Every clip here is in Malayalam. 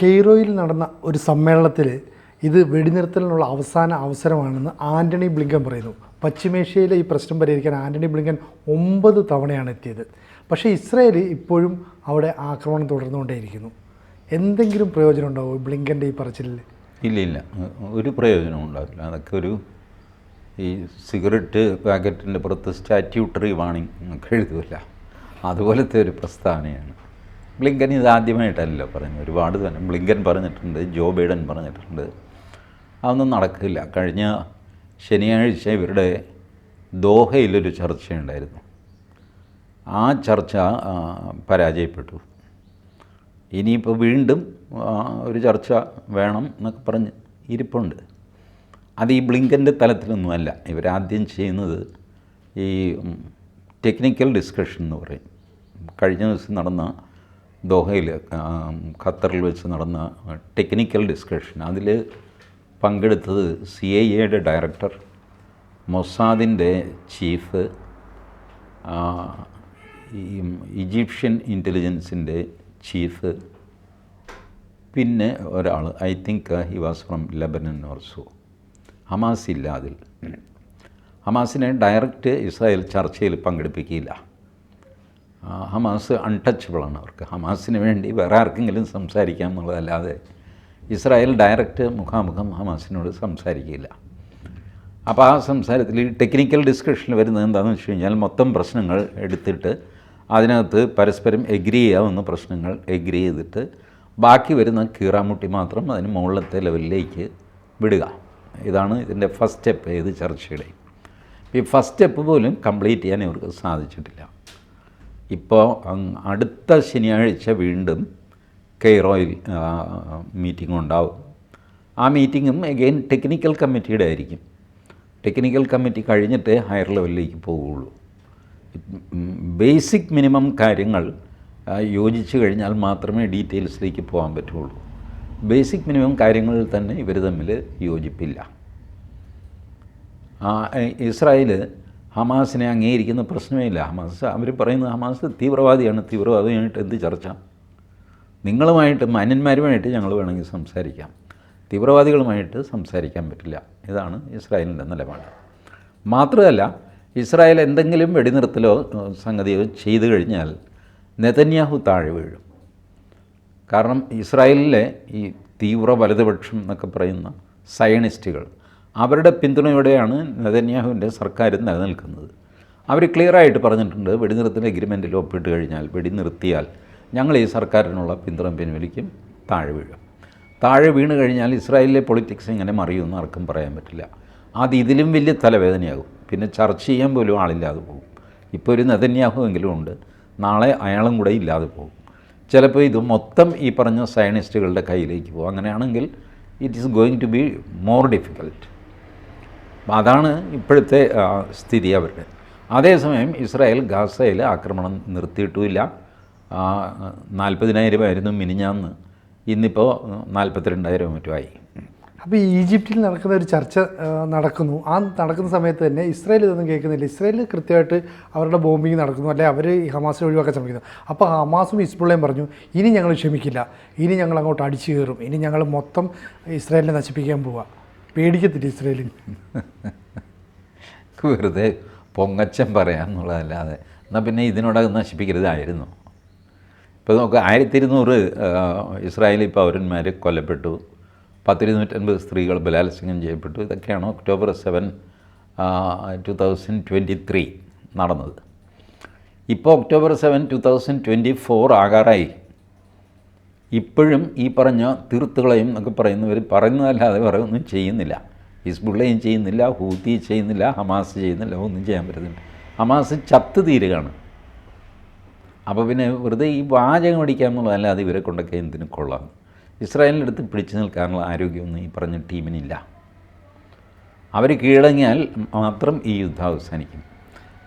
കെയ്റോയിൽ നടന്ന ഒരു സമ്മേളനത്തിൽ ഇത് വെടിനിർത്തലിനുള്ള അവസാന അവസരമാണെന്ന് ആൻ്റണി ബ്ലിങ്കൻ പറയുന്നു. പശ്ചിമേഷ്യയിലെ ഈ പ്രശ്നം പരിഹരിക്കാൻ ആൻ്റണി ബ്ലിങ്കൻ 9 തവണയാണ് എത്തിയത്. പക്ഷേ ഇസ്രായേൽ ഇപ്പോഴും അവിടെ ആക്രമണം തുടർന്നുകൊണ്ടേയിരിക്കുന്നു. എന്തെങ്കിലും പ്രയോജനം ഉണ്ടാവുമോ ബ്ലിങ്കൻ്റെ ഈ പറച്ചിലിൽ? ഇല്ല, ഒരു പ്രയോജനം ഉണ്ടാവില്ല. അതൊക്കെ ഒരു ഈ സിഗരറ്റ് പാക്കറ്റിൻ്റെ പുറത്ത് സ്റ്റാറ്റ്യൂട്ടറി വാണിംഗ് ഒക്കെ എഴുതുമില്ല, അതുപോലത്തെ ഒരു പ്രസ്താവനയാണ്. ബ്ലിങ്കൻ ഇത് ആദ്യമായിട്ടല്ല പറയുന്നത്, ഒരുപാട് തന്നെ ബ്ലിങ്കൻ പറഞ്ഞിട്ടുണ്ട്, ജോ ബൈഡൻ പറഞ്ഞിട്ടുണ്ട്. അതൊന്നും നടക്കില്ല. കഴിഞ്ഞ ശനിയാഴ്ച ഇവരുടെ ദോഹയിലൊരു ചർച്ചയുണ്ടായിരുന്നു. ആ ചർച്ച പരാജയപ്പെട്ടു. ഇനിയിപ്പോൾ വീണ്ടും ഒരു ചർച്ച വേണം എന്നൊക്കെ പറഞ്ഞ് ഇരിപ്പുണ്ട്. അത് ഈ ബ്ലിങ്കൻ്റെ തലത്തിലൊന്നുമല്ല. ഇവരാദ്യം ചെയ്യുന്നത് ഈ ടെക്നിക്കൽ ഡിസ്കഷൻ എന്ന് പറയും. കഴിഞ്ഞ ദിവസം നടന്ന ദോഹയിൽ ഖത്തറിൽ വെച്ച് നടന്ന ടെക്നിക്കൽ ഡിസ്കഷൻ, അതിൽ പങ്കെടുത്തത് CIA ഡയറക്ടർ, മൊസാദിൻ്റെ ചീഫ്, ഈജിപ്ഷ്യൻ ഇൻ്റലിജൻസിൻ്റെ ചീഫ്, പിന്നെ ഒരാൾ, I think he was from Lebanon also. Hamas ഇല്ല അതിൽ. ഹമാസിനെ ഡയറക്റ്റ് ഇസ്രായേൽ ചർച്ചയിൽ പങ്കെടുപ്പിക്കില്ല. ഹമാസ് അൺടച്ചബിളാണ്. അവർക്ക് ഹമാസിന് വേണ്ടി വേറെ ആർക്കെങ്കിലും സംസാരിക്കാം എന്നുള്ളതല്ലാതെ ഇസ്രായേൽ ഡയറക്റ്റ് മുഖാമുഖം ഹമാസിനോട് സംസാരിക്കില്ല. അപ്പോൾ ആ സംസാരത്തിൽ ടെക്നിക്കൽ ഡിസ്കഷനിൽ വരുന്നത് എന്താണെന്ന് വെച്ച് കഴിഞ്ഞാൽ മൊത്തം പ്രശ്നങ്ങൾ എടുത്തിട്ട് അതിനകത്ത് പരസ്പരം എഗ്രി ചെയ്യാവുന്ന പ്രശ്നങ്ങൾ എഗ്രി ചെയ്തിട്ട് ബാക്കി വരുന്ന കീറാമുട്ടി മാത്രം അതിന് മുകളിലത്തെ ലെവലിലേക്ക് വിടുക. ഇതാണ് ഇതിൻ്റെ ഫസ്റ്റ് സ്റ്റെപ്പ് ഏത് ചർച്ചയുടെയും. ഈ ഫസ്റ്റ് സ്റ്റെപ്പ് പോലും കംപ്ലീറ്റ് ചെയ്യാൻ ഇവർക്ക് സാധിച്ചിട്ടില്ല. ഇപ്പോൾ അടുത്ത ശനിയാഴ്ച വീണ്ടും കെയ്റോയിൽ മീറ്റിംഗ് ഉണ്ടാവും. ആ മീറ്റിങ്ങും എഗെയിൻ ടെക്നിക്കൽ കമ്മിറ്റിയുടെ ആയിരിക്കും. ടെക്നിക്കൽ കമ്മിറ്റി കഴിഞ്ഞിട്ടേ ഹയർ ലെവലിലേക്ക് പോവുകയുള്ളൂ. ബേസിക് മിനിമം കാര്യങ്ങൾ യോജിച്ച് കഴിഞ്ഞാൽ മാത്രമേ ഡീറ്റെയിൽസിലേക്ക് പോകാൻ പറ്റുള്ളൂ. ബേസിക് മിനിമം കാര്യങ്ങളിൽ തന്നെ ഇവർ തമ്മിൽ യോജിപ്പില്ല. ഇസ്രായേൽ ഹമാസിനെ അംഗീകരിക്കുന്ന പ്രശ്നമേ ഇല്ല. അവർ പറയുന്നത് ഹമാസ് തീവ്രവാദിയാണ്, തീവ്രവാദിയായിട്ട് എന്ത് ചർച്ച? നിങ്ങളുമായിട്ട് മാന്യന്മാരുമായിട്ട് ഞങ്ങൾ വേണമെങ്കിൽ സംസാരിക്കാം, തീവ്രവാദികളുമായിട്ട് സംസാരിക്കാൻ പറ്റില്ല. ഇതാണ് ഇസ്രായേലിൻ്റെ നിലപാട്. മാത്രമല്ല, ഇസ്രായേൽ എന്തെങ്കിലും വെടിനിർത്തലോ സംഗതിയോ ചെയ്തു കഴിഞ്ഞാൽ നെതന്യാഹു താഴെ വീഴും. കാരണം ഇസ്രായേലിലെ ഈ തീവ്ര വലതുപക്ഷം എന്നൊക്കെ പറയുന്ന സയണിസ്റ്റുകൾ, അവരുടെ പിന്തുണയോടെയാണ് നെതന്യാഹുവിൻ്റെ സർക്കാർ നിലനിൽക്കുന്നത്. അവർ ക്ലിയറായിട്ട് പറഞ്ഞിട്ടുണ്ട്, വെടിനിർത്തൽ എഗ്രിമെൻറ്റിൽ ഒപ്പിട്ട് കഴിഞ്ഞാൽ, വെടിനിർത്തിയാൽ ഞങ്ങൾ ഈ സർക്കാരിനുള്ള പിന്തുണ പിൻവലിക്കും, താഴെ വീഴും. താഴെ വീണ് കഴിഞ്ഞാൽ ഇസ്രായേലിലെ പൊളിറ്റിക്സ് എങ്ങനെ മറിയുമെന്ന് ആർക്കും പറയാൻ പറ്റില്ല. അത് ഇതിലും വലിയ തലവേദനയാകും. പിന്നെ ചർച്ച ചെയ്യാൻ പോലും ആളില്ലാതെ പോകും. ഇപ്പോൾ ഒരു നെതന്യാഹു എങ്കിലും ഉണ്ട്, നാളെ അയാളും കൂടെ ഇല്ലാതെ പോകും. ചിലപ്പോൾ ഇത് മൊത്തം ഈ പറഞ്ഞ സയനിസ്റ്റുകളുടെ കയ്യിലേക്ക് പോകും. അങ്ങനെയാണെങ്കിൽ it is going to be more difficult. അതാണ് ഇപ്പോഴത്തെ സ്ഥിതി അവരുടെ. അതേസമയം ഇസ്രായേൽ ഗാസയിൽ ആക്രമണം നിർത്തിയിട്ടുമില്ല. 40,000 ആയിരുന്നു മിനിഞ്ഞാന്ന്, ഇന്നിപ്പോൾ 42,000 മറ്റുമായി. അപ്പോൾ ഈജിപ്തിൽ നടക്കുന്ന ഒരു ചർച്ച നടക്കുന്നു. ആ നടക്കുന്ന സമയത്ത് തന്നെ ഇസ്രായേൽ ഇതൊന്നും കേൾക്കുന്നില്ല. ഇസ്രായേൽ കൃത്യമായിട്ട് അവരുടെ ബോംബിങ് നടക്കുന്നു, അല്ലെ അവർ ഈ ഹമാസിനെ ഒഴിവാക്കാൻ ശ്രമിക്കുന്നു. അപ്പോൾ ഹമാസും ഹിസ്ബുള്ളയും പറഞ്ഞു, ഇനി ഞങ്ങൾ ക്ഷമിക്കില്ല, ഇനി ഞങ്ങൾ അങ്ങോട്ട് അടിച്ചു കയറും, ഇനി ഞങ്ങൾ മൊത്തം ഇസ്രായേലിനെ നശിപ്പിക്കാൻ പോവുക. പേടിക്കത്തില്ല ഇസ്രായേലിന്? വെറുതെ പൊങ്ങച്ചം പറയാമെന്നുള്ളതല്ലാതെ എന്നാൽ പിന്നെ ഇതിനോടകം നശിപ്പിക്കരുതായിരുന്നു. ഇപ്പോൾ നമുക്ക് 1200 ഇസ്രായേലി പൗരന്മാർ കൊല്ലപ്പെട്ടു, 1,250 സ്ത്രീകൾ ബലാത്സംഗം ചെയ്യപ്പെട്ടു. ഇതൊക്കെയാണ് ഒക്ടോബർ 7, 2023 നടന്നത്. ഇപ്പോൾ ഒക്ടോബർ 7, 2024 ആകാറായി. ഇപ്പോഴും ഈ പറഞ്ഞ തീർത്തുകളയും എന്നൊക്കെ പറയുന്നവർ പറയുന്നതല്ലാതെ വേറെ ഒന്നും ചെയ്യുന്നില്ല. ഹിസ്ബുള്ളയും ചെയ്യുന്നില്ല, ഹൂത്തി ചെയ്യുന്നില്ല, ഹമാസ് ചെയ്യുന്നില്ല, ഒന്നും ചെയ്യാൻ പറ്റുന്നില്ല. ഹമാസ് ചത്ത് തീരുകയാണ്. അപ്പോൾ പിന്നെ വെറുതെ ഈ വാചകം അടിക്കാമെന്നുള്ളതല്ലാതെ ഇവരെ കൊണ്ടൊക്കെ എന്തിനു കൊള്ളാം? ഇസ്രായേലിൻ്റെ അടുത്ത് പിടിച്ചു നിൽക്കാനുള്ള ആരോഗ്യമൊന്നും ഈ പറഞ്ഞ ടീമിനില്ല. അവർ കീഴടങ്ങിയാൽ മാത്രം ഈ യുദ്ധം അവസാനിക്കും.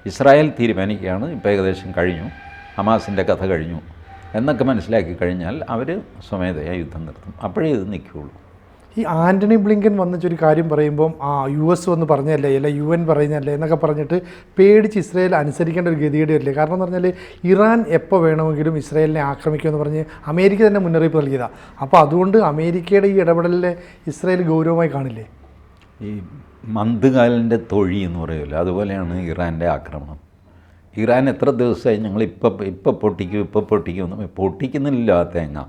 ഇസ്രായേൽ തീരുമാനിക്കുകയാണ്, ഇപ്പോൾ ഏകദേശം കഴിഞ്ഞു, ഹമാസിൻ്റെ കഥ കഴിഞ്ഞു എന്നൊക്കെ മനസ്സിലാക്കി കഴിഞ്ഞാൽ അവർ സ്വമേധയാ യുദ്ധം നിർത്തും. അപ്പോഴേ ഇത് നിൽക്കുകയുള്ളൂ. ഈ ആൻ്റണി ബ്ലിങ്കൻ വന്നിട്ടൊരു കാര്യം പറയുമ്പം US വന്ന് പറഞ്ഞല്ലേ അല്ല UN പറയുന്നല്ലേ എന്നൊക്കെ പറഞ്ഞിട്ട് പേടിച്ച് ഇസ്രായേൽ അനുസരിക്കേണ്ട ഒരു ഗതികേട് വരില്ലേ? കാരണം എന്ന് പറഞ്ഞാൽ ഇറാൻ എപ്പോൾ വേണമെങ്കിലും ഇസ്രായേലിനെ ആക്രമിക്കുമെന്ന് പറഞ്ഞ് അമേരിക്ക തന്നെ മുന്നറിയിപ്പ് നൽകിയതാണ്. അപ്പോൾ അതുകൊണ്ട് അമേരിക്കയുടെ ഈ ഇടപെടലിനെ ഇസ്രായേൽ ഗൗരവമായി കാണില്ലേ? ഈ മന്തുകാലിൻ്റെ തൊഴി എന്ന് പറയുമല്ലോ, അതുപോലെയാണ് ഇറാൻ്റെ ആക്രമണം. ഇറാൻ എത്ര ദിവസമായി ഞങ്ങൾ ഇപ്പം പൊട്ടിക്കും എന്ന് പൊട്ടിക്കുന്നില്ല. തേങ്ങ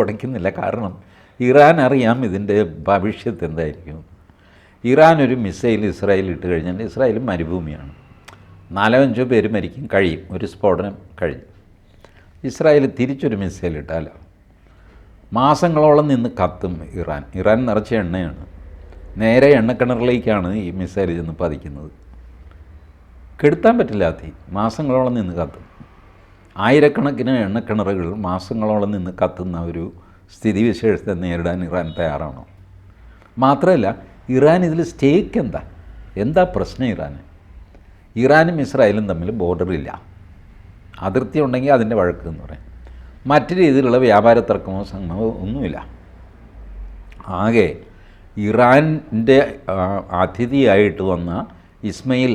ഉടയ്ക്കുന്നില്ല. കാരണം ഇറാൻ അറിയാം ഇതിൻ്റെ ഭവിഷ്യത്ത് എന്തായിരിക്കും. ഇറാൻ ഒരു മിസൈൽ ഇസ്രായേൽ ഇട്ട് കഴിഞ്ഞാൽ ഇസ്രായേൽ മരുഭൂമിയാണ്. 4-5 പേര് മരിക്കും, കഴിയും, ഒരു സ്ഫോടനം കഴിയും. ഇസ്രായേൽ തിരിച്ചൊരു മിസൈൽ ഇട്ടാലോ മാസങ്ങളോളം നിന്ന് കത്തും. ഇറാൻ നിറച്ച എണ്ണയാണ്. നേരെ എണ്ണക്കിണറിലേക്കാണ് ഈ മിസൈൽ ചെന്ന് പതിക്കുന്നത്. കെടുത്താൻ പറ്റില്ല. മാസങ്ങളോളം നിന്ന് കത്തും. ആയിരക്കണക്കിന് എണ്ണക്കിണറുകൾ മാസങ്ങളോളം നിന്ന് കത്തുന്ന ഒരു സ്ഥിതിവിശേഷത്തെ നേരിടാൻ ഇറാൻ തയ്യാറാണോ? മാത്രമല്ല, ഇറാൻ ഇതിൽ സ്റ്റേക്ക് എന്താ പ്രശ്നം? ഇറാനും ഇസ്രായേലും തമ്മിൽ ബോർഡറില്ല. അതിർത്തി ഉണ്ടെങ്കിൽ അതിൻ്റെ വഴക്ക് എന്ന് പറയും. മറ്റു രീതിയിലുള്ള വ്യാപാര തർക്കമോ സംഗമോ ഒന്നുമില്ല. ആകെ ഇറാൻ്റെ അതിഥിയായിട്ട് വന്ന ഇസ്മയിൽ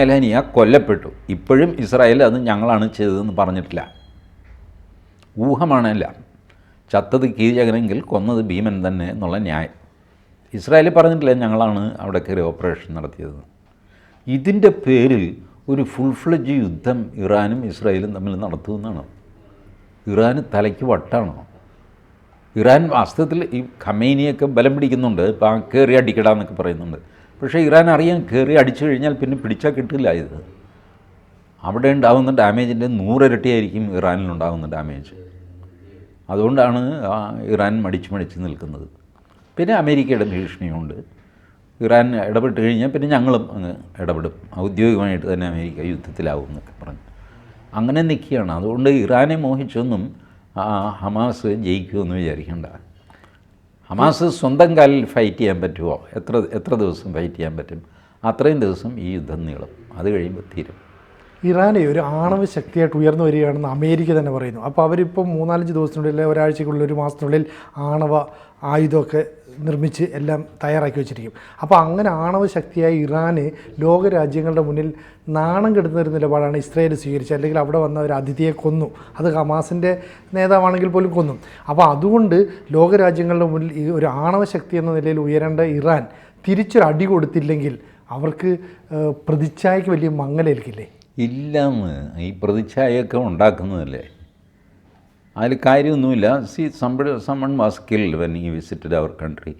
ഹനിയ കൊല്ലപ്പെട്ടു. ഇപ്പോഴും ഇസ്രായേൽ അത് ഞങ്ങളാണ് ചെയ്തതെന്ന് പറഞ്ഞിട്ടില്ല. ഊഹമാണല്ല. ചത്തത് കീചകനെങ്കിൽ കൊന്നത് ഭീമൻ തന്നെ എന്നുള്ള ന്യായം. ഇസ്രായേൽ പറഞ്ഞിട്ടില്ല ഞങ്ങളാണ് അവിടെ കയറി ഓപ്പറേഷൻ നടത്തിയത്. ഇതിൻ്റെ പേരിൽ ഒരു ഫുൾ ഫ്ലെഡ്ജ് യുദ്ധം ഇറാനും ഇസ്രായേലും തമ്മിൽ നടത്തുമെന്നാണ്. ഇറാന് തലയ്ക്ക് വട്ടാണോ? ഇറാൻ വാസ്തവത്തിൽ ഈ ഖമേനിയൊക്കെ ബലം പിടിക്കുന്നുണ്ട്, ഇപ്പം കയറി അടിക്കടാന്നൊക്കെ പറയുന്നുണ്ട്. പക്ഷേ ഇറാൻ അറിയാൻ കയറി അടിച്ചു കഴിഞ്ഞാൽ പിന്നെ പിടിച്ചാൽ കിട്ടില്ല. ഇത് അവിടെ ഉണ്ടാകുന്ന ഡാമേജിൻ്റെ 100 ഇരട്ടിയായിരിക്കും ഇറാനിലുണ്ടാകുന്ന ഡാമേജ്. അതുകൊണ്ടാണ് ഇറാൻ മടിച്ച് നിൽക്കുന്നത്. പിന്നെ അമേരിക്കയുടെ ഭീഷണിയുണ്ട്. ഇറാൻ ഇടപെട്ട് കഴിഞ്ഞാൽ പിന്നെ ഞങ്ങളും അങ്ങ് ഇടപെടും, ഔദ്യോഗികമായിട്ട് തന്നെ അമേരിക്ക യുദ്ധത്തിലാവും എന്നൊക്കെ പറഞ്ഞു അങ്ങനെ നിൽക്കുകയാണ്. അതുകൊണ്ട് ഇറാനെ മോഹിച്ചൊന്നും ഹമാസ് ജയിക്കുമെന്ന് വിചാരിക്കേണ്ട. ഹമാസ് സ്വന്തം കാലിൽ ഫൈറ്റ് ചെയ്യാൻ പറ്റുമോ? എത്ര ദിവസം ഫൈറ്റ് ചെയ്യാൻ പറ്റും? അത്രയും ദിവസം ഈ യുദ്ധം നീളും. അത് കഴിയുമ്പോൾ തീരും. ഇറാനെ ഒരു ആണവ ശക്തിയായിട്ട് ഉയർന്നു വരികയാണെന്ന് അമേരിക്ക തന്നെ പറയുന്നു. അപ്പോൾ അവരിപ്പം 3-5 ദിവസത്തിനുള്ളിൽ, ഒരാഴ്ചക്കുള്ളിൽ, 1 മാസത്തിനുള്ളിൽ ആണവ ആയുധമൊക്കെ നിർമ്മിച്ച് എല്ലാം തയ്യാറാക്കി വെച്ചിരിക്കും. അപ്പോൾ അങ്ങനെ ആണവ ശക്തിയായ ഇറാന് ലോകരാജ്യങ്ങളുടെ മുന്നിൽ നാണം കെടുത്തുന്ന ഒരു നിലപാടാണ് ഇസ്രായേൽ സ്വീകരിച്ചത്. അല്ലെങ്കിൽ അവിടെ വന്ന ഒരു അതിഥിയെ കൊന്നു, അത് ഹമാസിൻ്റെ നേതാവാണെങ്കിൽ പോലും കൊന്നു. അപ്പോൾ അതുകൊണ്ട് ലോകരാജ്യങ്ങളുടെ മുന്നിൽ ഈ ഒരു ആണവ ശക്തി എന്ന നിലയിൽ ഉയരേണ്ട ഇറാൻ തിരിച്ചൊരു അടി കൊടുത്തില്ലെങ്കിൽ അവർക്ക് പ്രതിച്ഛായക്ക് വലിയ മങ്ങലേൽക്കില്ലേ? ഇല്ലെന്ന് ഈ പ്രതിച്ഛായയൊക്കെ ഉണ്ടാക്കുന്നതല്ലേ, അതിൽ കാര്യമൊന്നുമില്ല. Someone was killed when he visited our country.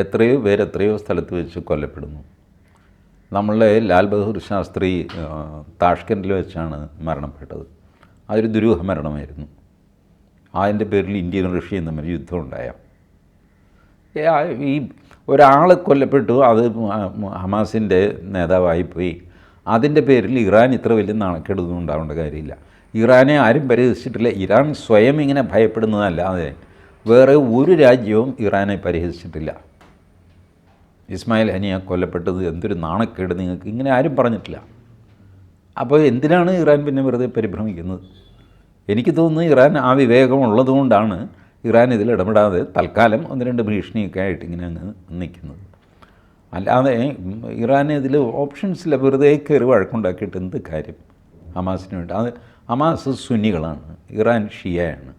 എത്രയോ പേര് എത്രയോ സ്ഥലത്ത് വെച്ച് കൊല്ലപ്പെടുന്നു. നമ്മളുടെ ലാൽ ബഹദൂർ ശാസ്ത്രി താഷ്കൻഡിൽ വെച്ചാണ് മരണപ്പെട്ടത്. അതൊരു ദുരൂഹ മരണമായിരുന്നു. അതിൻ്റെ പേരിൽ ഇന്ത്യയും റഷ്യയും തമ്മിൽ യുദ്ധം ഉണ്ടായ ഈ ഒരാൾ കൊല്ലപ്പെട്ടു, അത് ഹമാസിൻ്റെ നേതാവായിപ്പോയി. അതിൻ്റെ പേരിൽ ഇറാൻ ഇത്ര വലിയ നാണക്കേടൊന്നും ഉണ്ടാവേണ്ട കാര്യമില്ല. ഇറാനെ ആരും പരിഹസിച്ചിട്ടില്ല. ഇറാൻ സ്വയം ഇങ്ങനെ ഭയപ്പെടുന്നതല്ലാതെ വേറെ ഒരു രാജ്യവും ഇറാനെ പരിഹസിച്ചിട്ടില്ല. ഇസ്മായിൽ ഹനിയ കൊല്ലപ്പെട്ടത് എന്തൊരു നാണക്കേട് നിങ്ങൾക്ക്, ഇങ്ങനെ ആരും പറഞ്ഞിട്ടില്ല. അപ്പോൾ എന്തിനാണ് ഇറാൻ പിന്നെ വെറുതെ പരിഭ്രമിക്കുന്നത്? എനിക്ക് തോന്നുന്നു ഇറാൻ ആ വിവേകമുള്ളതുകൊണ്ടാണ് ഇറാൻ ഇതിൽ ഇടപെടാതെ തൽക്കാലം 1-2 ഭീഷണിയൊക്കെ ആയിട്ട് ഇങ്ങനെ അങ്ങ് നിൽക്കുന്നത്. അല്ലാതെ ഇറാൻ ഇതിൽ ഓപ്ഷൻസില്ല. വെറുതെ കയറി വഴക്കുണ്ടാക്കിയിട്ട് എന്ത് കാര്യം ഹമാസിന് വേണ്ടി? അത് ഹമാസ് സുന്നികളാണ്, ഇറാൻ ഷിയയാണ്.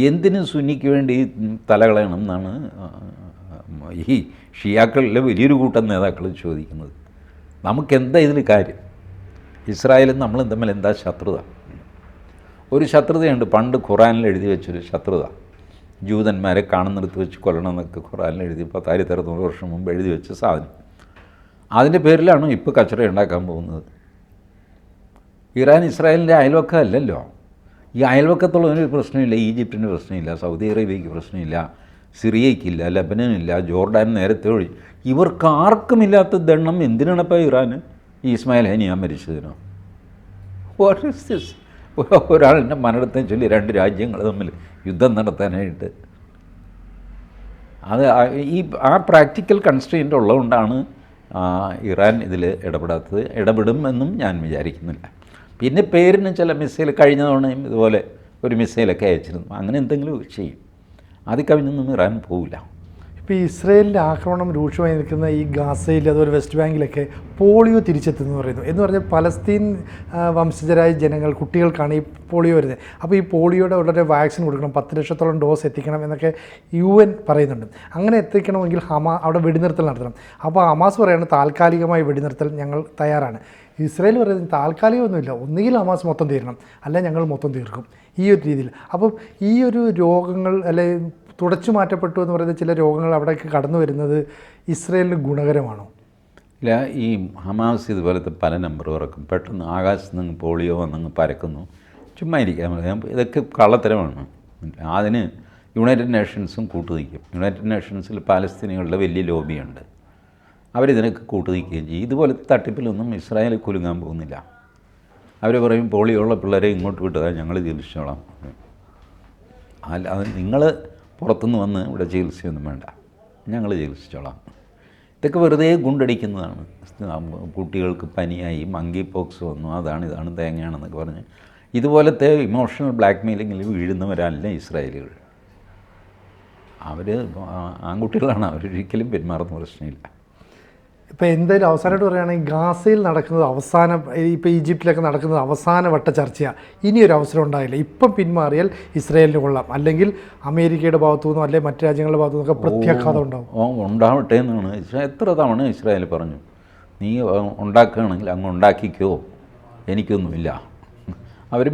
എന്തിന് സുന്നിക്ക് വേണ്ടി തലകളയണം എന്നാണ് ഈ ഷിയാക്കളിലെ വലിയൊരു കൂട്ടം നേതാക്കൾ ചോദിക്കുന്നത്. നമുക്കെന്താ ഇതിൽ കാര്യം? ഇസ്രായേലും നമ്മളും തമ്മിൽ എന്താ ശത്രുത? ഒരു ശത്രുതയുണ്ട്. പണ്ട് ഖുറാനിൽ എഴുതി വെച്ചൊരു ശത്രുത. ജൂതന്മാരെ കാണുന്നിടത്ത് വെച്ച് കൊല്ലണം എന്നൊക്കെ ഖുറാനിൽ എഴുതി 10,600 വർഷം മുമ്പ് എഴുതി വെച്ച സാധനം. അതിൻ്റെ പേരിലാണ് ഇപ്പോൾ കച്ചറ ഉണ്ടാക്കാൻ പോകുന്നത്. ഇറാൻ ഇസ്രായേലിൻ്റെ അയൽവക്കമല്ലല്ലോ. ഈ അയൽവക്കത്തുള്ളതിനൊരു പ്രശ്നമില്ല. ഈജിപ്തിന് പ്രശ്നമില്ല, സൗദി അറേബ്യയ്ക്ക് പ്രശ്നമില്ല, സിറിയയ്ക്കില്ല, ലബനനില്ല, ജോർഡാൻ നേരത്തെ ഒഴി. ഇവർക്ക് ആർക്കുമില്ലാത്ത ദണ്ണം എന്തിനാണിപ്പോൾ ഇറാന്? ഈ ഇസ്മായിൽ ഹനിയ മരിച്ചതിനോ? What is this? ഒരാളിൻ്റെ മരണത്തെ ചൊല്ലി 2 രാജ്യങ്ങൾ തമ്മിൽ യുദ്ധം നടത്താനായിട്ട്. അത് ആ പ്രാക്ടിക്കൽ കൺസ്ട്രെയിൻ്റ് ഉള്ളതുകൊണ്ടാണ് ഇറാൻ ഇതിൽ ഇടപെടാത്തത്. ഇടപെടുമെന്നും ഞാൻ വിചാരിക്കുന്നില്ല. പിന്നെ പേരിന് ചില മിസൈൽ കഴിഞ്ഞ തവണയും ഇതുപോലെ ഒരു മിസൈലൊക്കെ അയച്ചിരുന്നു. അങ്ങനെ എന്തെങ്കിലും ചെയ്യും. അത് കവിഞ്ഞൊന്നും ഇറാൻ പോവില്ല. ഇപ്പോൾ ഈ ഇസ്രയേലിൻ്റെ ആക്രമണം രൂക്ഷമായി നിൽക്കുന്ന ഈ ഗാസയിൽ അതുപോലെ വെസ്റ്റ് ബാങ്കിലൊക്കെ പോളിയോ തിരിച്ചെത്തുന്നു പറയുന്നു. എന്ന് പറഞ്ഞാൽ പലസ്തീൻ വംശജരായ ജനങ്ങൾ, കുട്ടികൾക്കാണ് ഈ പോളിയോ വരുന്നത്. അപ്പോൾ ഈ പോളിയോയുടെ ഉടനെ വാക്സിൻ കൊടുക്കണം, 10 ലക്ഷത്തോളം ഡോസ് എത്തിക്കണം എന്നൊക്കെ UN പറയുന്നുണ്ട്. അങ്ങനെ എത്തിക്കണമെങ്കിൽ അവിടെ വെടിനിർത്തൽ നടത്തണം. അപ്പോൾ ഹമാസ് പറയുന്നത് താൽക്കാലികമായി വെടിനിർത്തൽ ഞങ്ങൾ തയ്യാറാണ്. ഇസ്രായേൽ പറയുന്നത് താൽക്കാലികമൊന്നുമില്ല, ഒന്നുകിൽ ഹമാസ് മൊത്തം തീരണം, അല്ല ഞങ്ങൾ മൊത്തം തീർക്കും, ഈ ഒരു രീതിയിൽ. അപ്പം ഈ ഒരു രോഗങ്ങൾ അല്ലെ തുടച്ചു മാറ്റപ്പെട്ടു എന്ന് പറയുന്ന ചില രോഗങ്ങൾ അവിടേക്ക് കടന്നു വരുന്നത് ഇസ്രായേലിന് ഗുണകരമാണോ? ഇല്ല, ഈ ഹമാസ് ഇതുപോലത്തെ പല നമ്പർ ഇറക്കും, പെട്ടെന്ന് ആകാശത്ത് നിന്ന് പോളിയോ വന്നങ്ങ് പരക്കുന്നു. ചുമ്മാ ഇരിക്കാൻ, ഇതൊക്കെ കള്ളത്തരമാണ്. അതിന് യുണൈറ്റഡ് നേഷൻസും കൂട്ടുനിൽക്കും. യുണൈറ്റഡ് നേഷൻസിൽ പാലസ്തീനികളുടെ വലിയ ലോബിയുണ്ട്, അവരിതിനൊക്കെ കൂട്ടുനിൽക്കുകയും ചെയ്യും. ഇതുപോലത്തെ തട്ടിപ്പിലൊന്നും ഇസ്രായേൽ കുലുങ്ങാൻ പോകുന്നില്ല. അവർ പറയും പോളിയോ ഉള്ള പിള്ളേരെ ഇങ്ങോട്ട് വിട്ടതാ, ഞങ്ങൾ ചികിത്സിച്ചോളാം. അല്ല, അത് നിങ്ങൾ പുറത്തുനിന്ന് വന്ന് ഇവിടെ ചികിത്സയൊന്നും വേണ്ട, ഞങ്ങൾ ചികിത്സിച്ചോളാം. ഇതൊക്കെ വെറുതെ ഗുണ്ടടിക്കുന്നതാണ്. കുട്ടികൾക്ക് പനിയായി, മങ്കി പോക്സ് വന്നു, അതാണ് ഇതാണ് തേങ്ങയാണെന്നൊക്കെ പറഞ്ഞ് ഇതുപോലത്തെ ഇമോഷണൽ ബ്ലാക്ക് മെയിലിങ്ങിൽ വീഴുന്നവരല്ല ഇസ്രായേലികൾ. അവർ ആൺകുട്ടികളാണ്, അവരൊരിക്കലും പെരുമാറുന്ന പ്രശ്നമില്ല. ഇപ്പോൾ എന്തായാലും അവസാനമായിട്ട് പറയുകയാണെങ്കിൽ ഗാസയിൽ നടക്കുന്നത് ഇപ്പോൾ ഈജിപ്തിലൊക്കെ നടക്കുന്നത് അവസാന വട്ട ചർച്ചയാണ്. ഇനിയൊരു അവസരം ഉണ്ടായില്ല. ഇപ്പം പിന്മാറിയാൽ ഇസ്രായേലിന് കൊള്ളാം, അല്ലെങ്കിൽ അമേരിക്കയുടെ ഭാഗത്തു നിന്നോ അല്ലെങ്കിൽ മറ്റു രാജ്യങ്ങളുടെ ഭാഗത്തു നിന്നൊക്കെ പ്രത്യാഘാതം ഉണ്ടാവും. ഉണ്ടാവട്ടെ എന്നാണ് എത്ര തവണ ഇസ്രായേൽ പറഞ്ഞു. നീ ഉണ്ടാക്കുകയാണെങ്കിൽ അങ്ങ് ഉണ്ടാക്കിക്കോ, എനിക്കൊന്നുമില്ല. അവർ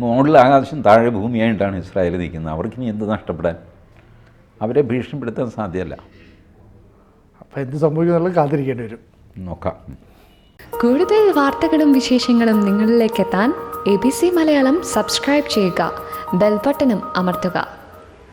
മുകളിൽ ആകാശം താഴെ ഭൂമിയായിട്ടാണ് ഇസ്രായേൽ നിൽക്കുന്നത്. അവർക്കിനി എന്ത് നഷ്ടപ്പെടാൻ? അവരെ ഭീഷണിപ്പെടുത്താൻ സാധ്യമല്ല. അപ്പോൾ എന്ത് സംഭവിക്കുന്നുള്ളത് കാത്തിരിക്കേണ്ടി വരും. നോക്കാം. കൂടുതൽ വാർത്തകളും വിശേഷങ്ങളും നിങ്ങളിലേക്ക് എത്താൻ ABC മലയാളം സബ്സ്ക്രൈബ് ചെയ്യുക, ബെൽ ബട്ടണും അമർത്തുക.